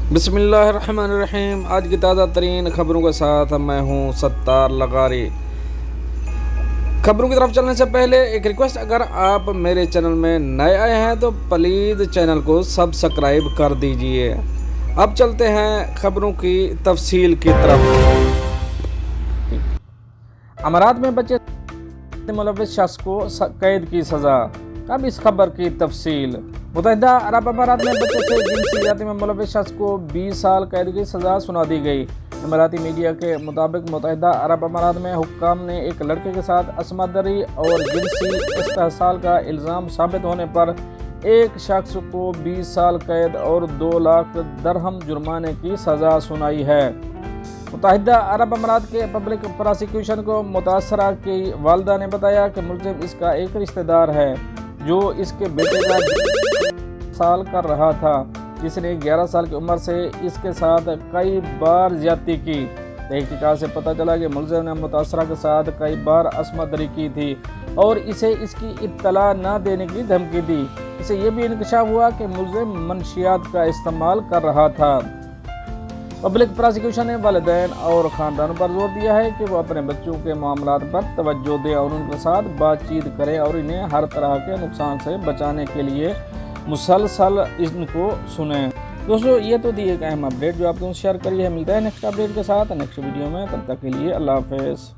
बिस्मिल्लाहिर्रहमानिर्रहीम। आज की ताज़ा तरीन खबरों के साथ मैं हूँ सत्तार लगारी। खबरों की तरफ चलने से पहले एक रिक्वेस्ट, अगर आप मेरे चैनल में नए आए हैं तो प्लीज़ चैनल को सब्सक्राइब कर दीजिए। अब चलते हैं खबरों की तफसील की तरफ। अमारात में बच्चे मुलविस शख्स को कैद की सज़ा। अब इस खबर की तफसील। मुत्तहिदा अरब अमारात में बच्चे से जिनसी ज्यादती में मुलविस शख्स को 20 साल कैद की सज़ा सुना दी गई। इमाराती मीडिया के मुताबिक मुत्तहिदा अरब अमारात में हुक्काम ने एक लड़के के साथ असमदरी और जिनसी इस्तेहसाल का इल्ज़ाम साबित होने पर एक शख्स को 20 साल कैद और 2 लाख दरहम जुर्माने की सज़ा सुनाई है। मुत्तहिदा अरब अमारात के पब्लिक प्रोसिक्यूशन को मुतासरा की वालदा ने बताया कि मुल्ज़िम इसका एक रिश्तेदार है जो इसके बेटे का साल कर रहा था, जिसने 11 साल की उम्र से इसके साथ कई बार ज्यादती की। तहकीकात से पता चला कि मुल्ज़िम ने मुतासरा के साथ कई बार असमदरी की थी और इसे इसकी इत्तला न देने की धमकी दी। इसे यह भी इंकशाफ हुआ कि मुल्ज़िम मनशियात का इस्तेमाल कर रहा था। पब्लिक प्रोसिक्यूशन ने वालिदैन और ख़ानदानों पर जोर दिया है कि वो अपने बच्चों के मामलात पर तवज्जो दें और उनके साथ बातचीत करें और इन्हें हर तरह के नुकसान से बचाने के लिए मुसलसल इनको सुनें। दोस्तों, ये तो दी एक अहम अपडेट जो आपके शेयर करी है। मिलता है नेक्स्ट अपडेट के साथ नेक्स्ट वीडियो में। तब तक के लिए अल्लाह हाफ़िज़।